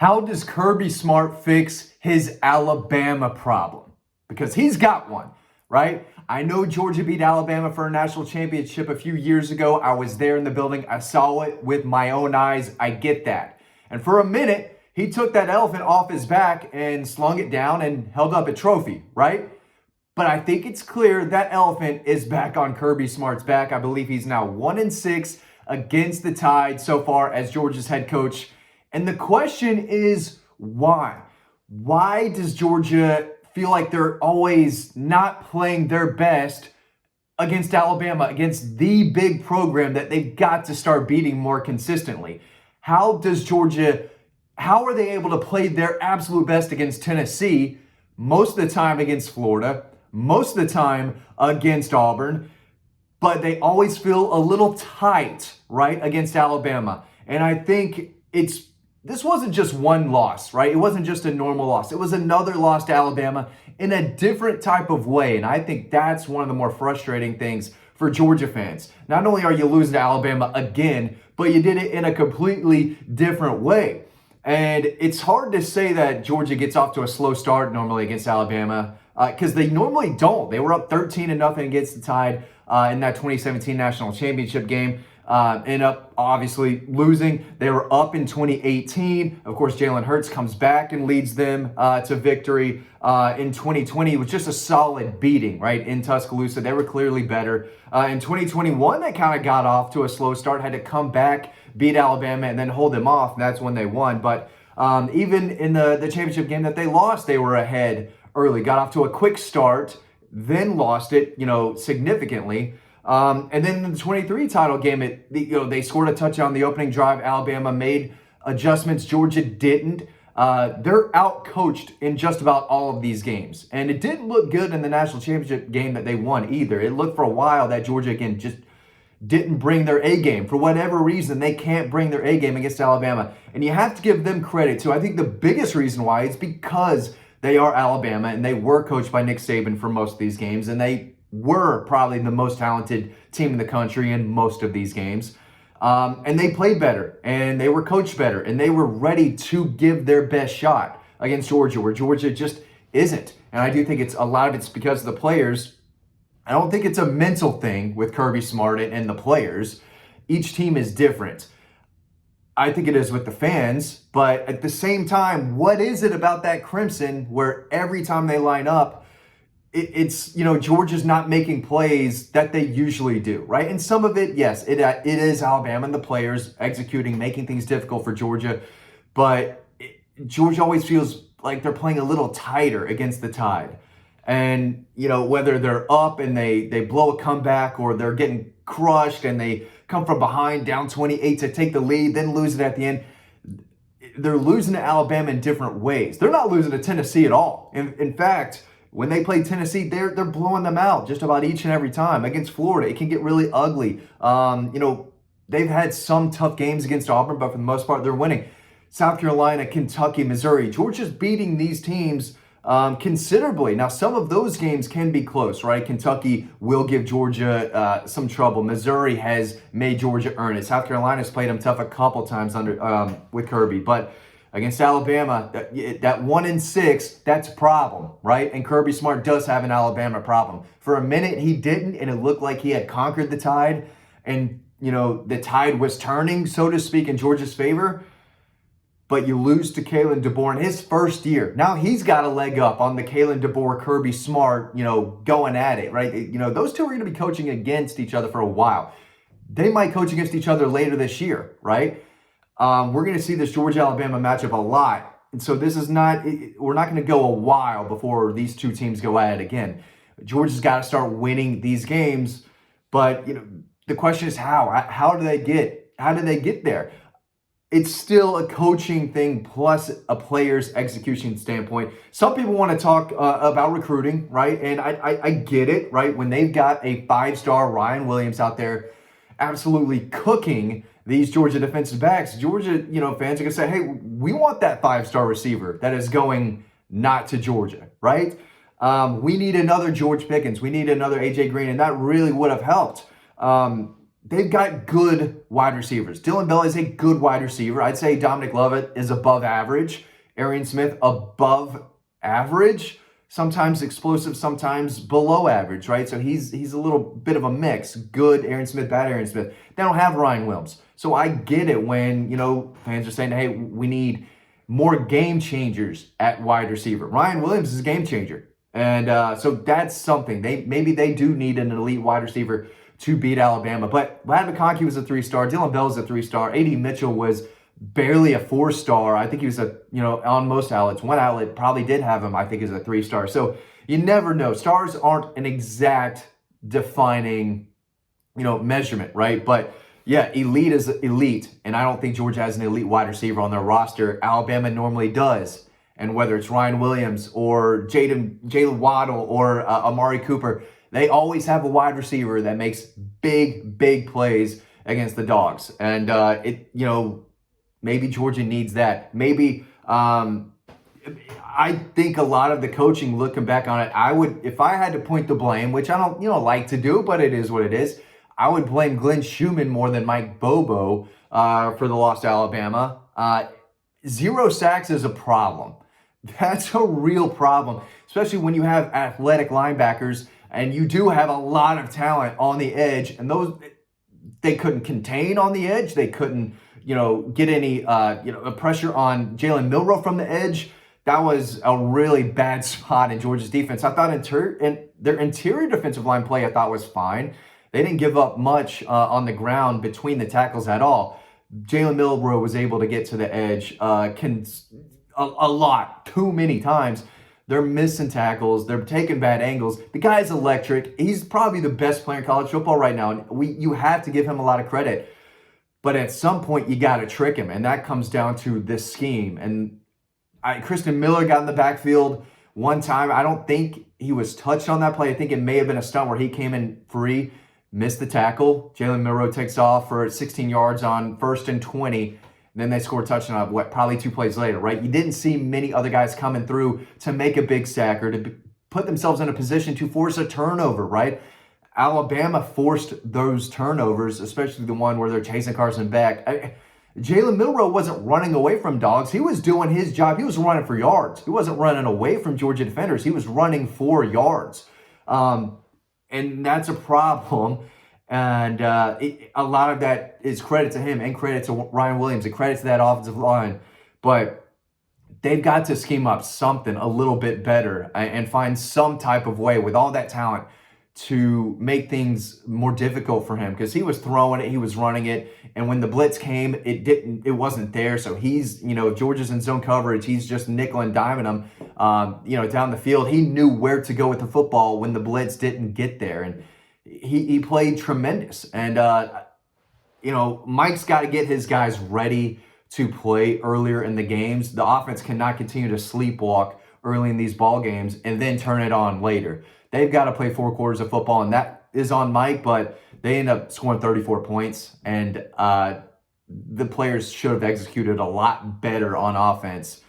How does Kirby Smart fix his Alabama problem? Because he's got one, right? I know Georgia beat Alabama for a national championship a few years ago. I was there in the building. I saw it with my own eyes. I get that. And for a minute, he took that elephant off his back and slung it down and held up a trophy, right? But I think it's clear that elephant is back on Kirby Smart's back. I believe he's now 1-6 against the Tide so far as Georgia's head coach. And the question is why? Why does Georgia feel like they're always not playing their best against Alabama, against the big program that they've got to start beating more consistently? How are they able to play their absolute best against Tennessee, most of the time against Florida, most of the time against Auburn, but they always feel a little tight, right, against Alabama? And I think this wasn't just one loss, right? It wasn't just a normal loss. It was another loss to Alabama in a different type of way. And I think that's one of the more frustrating things for Georgia fans. Not only are you losing to Alabama again, but you did it in a completely different way. And it's hard to say that Georgia gets off to a slow start normally against Alabama because they normally don't. They were up 13-0 against the Tide in that 2017 national championship game. End up obviously losing. They were up in 2018. Of course, Jalen Hurts comes back and leads them to victory. In 2020, it was just a solid beating, right, in Tuscaloosa. They were clearly better. In 2021, they kind of got off to a slow start, had to come back, beat Alabama, and then hold them off, and that's when they won. But even in the championship game that they lost, they were ahead early, got off to a quick start, then lost it, significantly. And then in the 23 title game, they scored a touchdown the opening drive. Alabama made adjustments. Georgia didn't. They're out-coached in just about all of these games. And it didn't look good in the national championship game that they won either. It looked for a while that Georgia, again, just didn't bring their A game. For whatever reason, they can't bring their A game against Alabama. And you have to give them credit, too. I think the biggest reason why is because they are Alabama and they were coached by Nick Saban for most of these games. And they were probably the most talented team in the country in most of these games. And they played better, and they were coached better, and they were ready to give their best shot against Georgia, where Georgia just isn't. And I do think a lot of it's because of the players. I don't think it's a mental thing with Kirby Smart and the players. Each team is different. I think it is with the fans, but at the same time, what is it about that Crimson where every time they line up, it's Georgia's not making plays that they usually do, right? And some of it, yes, it is Alabama and the players executing, making things difficult for Georgia. But Georgia always feels like they're playing a little tighter against the Tide. And, whether they're up and they blow a comeback or they're getting crushed and they come from behind down 28 to take the lead, then lose it at the end. They're losing to Alabama in different ways. They're not losing to Tennessee at all. In fact, when they play Tennessee, they're blowing them out just about each and every time. Against Florida, it can get really ugly. They've had some tough games against Auburn, but for the most part, they're winning. South Carolina, Kentucky, Missouri. Georgia's beating these teams considerably. Now, some of those games can be close, right? Kentucky will give Georgia some trouble. Missouri has made Georgia earn it. South Carolina's played them tough a couple times with Kirby, but against Alabama, that 1-6, that's a problem, right? And Kirby Smart does have an Alabama problem. For a minute, he didn't, and it looked like he had conquered the Tide, and, the Tide was turning, so to speak, in Georgia's favor. But you lose to Kalen DeBoer in his first year. Now he's got a leg up on the Kalen DeBoer, Kirby Smart, going at it, right? Those two are going to be coaching against each other for a while. They might coach against each other later this year, right? We're going to see this Georgia-Alabama matchup a lot. And so we're not going to go a while before these two teams go at it again. Georgia's got to start winning these games. But, the question is how? How do they get there? It's still a coaching thing plus a player's execution standpoint. Some people want to talk about recruiting, right? And I get it, right? When they've got a 5-star Ryan Williams out there absolutely cooking these Georgia defensive backs, Georgia, fans are going to say, hey, we want that 5-star receiver that is going not to Georgia, right? We need another George Pickens. We need another A.J. Green, and that really would have helped. they've got good wide receivers. Dylan Bell is a good wide receiver. I'd say Dominic Lovett is above average. Arian Smith above average. Sometimes explosive, sometimes below average, right? So he's a little bit of a mix. Good Arian Smith, bad Arian Smith. They don't have Ryan Williams. So I get it when, fans are saying, hey, we need more game changers at wide receiver. Ryan Williams is a game changer. And so that's something. Maybe they do need an elite wide receiver to beat Alabama. But Ladd McConkey was a 3-star. Dylan Bell was a 3-star. A.D. Mitchell was barely a 4-star. I think he was on most outlets. One outlet probably did have him, I think, as a 3-star. So you never know. Stars aren't an exact defining, measurement, right? But yeah, elite is elite. And I don't think Georgia has an elite wide receiver on their roster. Alabama normally does. And whether it's Ryan Williams or Jalen Waddle or Amari Cooper, they always have a wide receiver that makes big plays against the Dogs. And maybe Georgia needs that. Maybe I think a lot of the coaching, looking back on it, I would, if I had to point the blame, which I don't like to do, but it is what it is, I would blame Glenn Schumann more than Mike Bobo for the loss to Alabama. 0 sacks is a problem. That's a real problem, especially when you have athletic linebackers and you do have a lot of talent on the edge, and they couldn't contain on the edge. They couldn't, get any, pressure on Jalen Milroe from the edge. That was a really bad spot in Georgia's defense. I thought their interior defensive line play, I thought, was fine. They didn't give up much on the ground between the tackles at all. Jalen Milroe was able to get to the edge a lot, too many times. They're missing tackles. They're taking bad angles. The guy's electric. He's probably the best player in college football right now. And you have to give him a lot of credit. But at some point, you got to trick him. And that comes down to this scheme. And Kristen Miller got in the backfield one time. I don't think he was touched on that play. I think it may have been a stunt where he came in free, missed the tackle. Jalen Milroe takes off for 16 yards on 1st and 20. Then they score a touchdown, probably 2 plays later, right? You didn't see many other guys coming through to make a big sack or to put themselves in a position to force a turnover, right? Alabama forced those turnovers, especially the one where they're chasing Carson back. Jalen Milroe wasn't running away from Dogs. He was doing his job. He was running for yards. He wasn't running away from Georgia defenders. He was running for yards. And that's a problem. And a lot of that is credit to him and credit to Ryan Williams and credit to that offensive line. But they've got to scheme up something a little bit better and find some type of way with all that talent to make things more difficult for him, because he was throwing it, he was running it, and when the blitz came, it wasn't there. So he's, if Georgia's in zone coverage, he's just nickel and diming them, down the field. He knew where to go with the football when the blitz didn't get there, and he played tremendous. And Mike's got to get his guys ready to play earlier in the games. The offense cannot continue to sleepwalk early in these ball games and then turn it on later. They've got to play 4 quarters of football, and that is on Mike, but they end up scoring 34 points, and the players should have executed a lot better on offense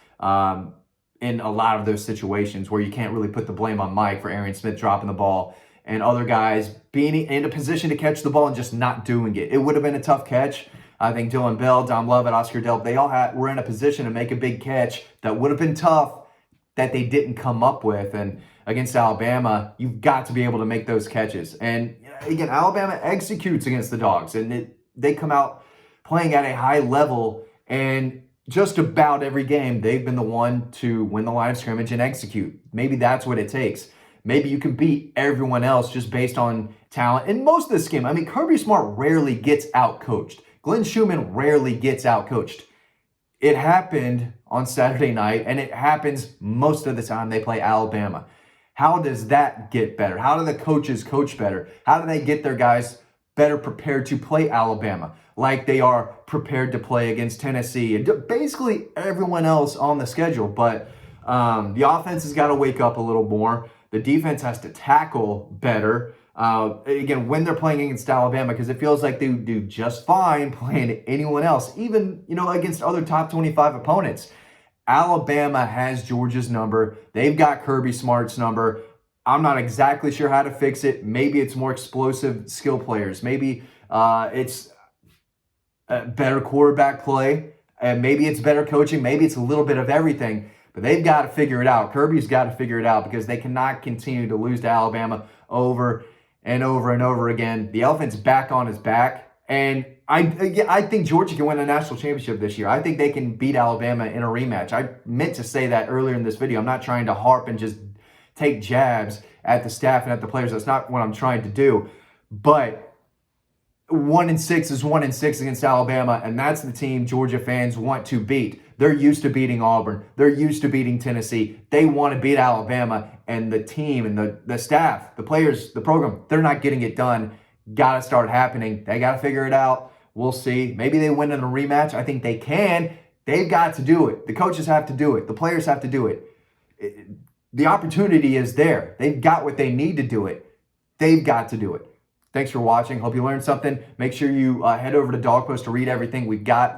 in a lot of those situations where you can't really put the blame on Mike for Arian Smith dropping the ball and other guys being in a position to catch the ball and just not doing it. It would have been a tough catch. I think Dylan Bell, Dom Lovett, Oscar Delp, they all were in a position to make a big catch that would have been tough that they didn't come up with. And against Alabama, you've got to be able to make those catches. And again, Alabama executes against the Dogs, and they come out playing at a high level, and just about every game, they've been the one to win the line of scrimmage and execute. Maybe that's what it takes. Maybe you can beat everyone else just based on talent. And most of this game, Kirby Smart rarely gets out-coached. Glenn Schumann rarely gets out-coached. It happened on Saturday night, and it happens most of the time they play Alabama. How does that get better? How do the coaches coach better? How do they get their guys better prepared to play Alabama like they are prepared to play against Tennessee and basically everyone else on the schedule? But the offense has got to wake up a little more. The defense has to tackle better. Again, when they're playing against Alabama, because it feels like they do just fine playing anyone else, even, against other top 25 opponents. Alabama has Georgia's number. They've got Kirby Smart's number. I'm not exactly sure how to fix it. Maybe it's more explosive skill players. Maybe It's better quarterback play, and maybe it's better coaching, maybe it's a little bit of everything, but they've got to figure it out. Kirby's got to figure it out because they cannot continue to lose to Alabama over and over and over again. The elephant's back on his back, and I think Georgia can win a national championship this year. I think they can beat Alabama in a rematch. I meant to say that earlier in this video. I'm not trying to harp and just take jabs at the staff and at the players. That's not what I'm trying to do. But 1-6 is 1-6 against Alabama, and that's the team Georgia fans want to beat. They're used to beating Auburn. They're used to beating Tennessee. They want to beat Alabama, and the team and the staff, the players, the program, they're not getting it done. Got to start happening. They got to figure it out. We'll see. Maybe they win in a rematch. I think they can. They've got to do it. The coaches have to do it. The players have to do it. The opportunity is there. They've got what they need to do it. They've got to do it. Thanks for watching. Hope you learned something. Make sure you head over to Dog Post to read everything we've got.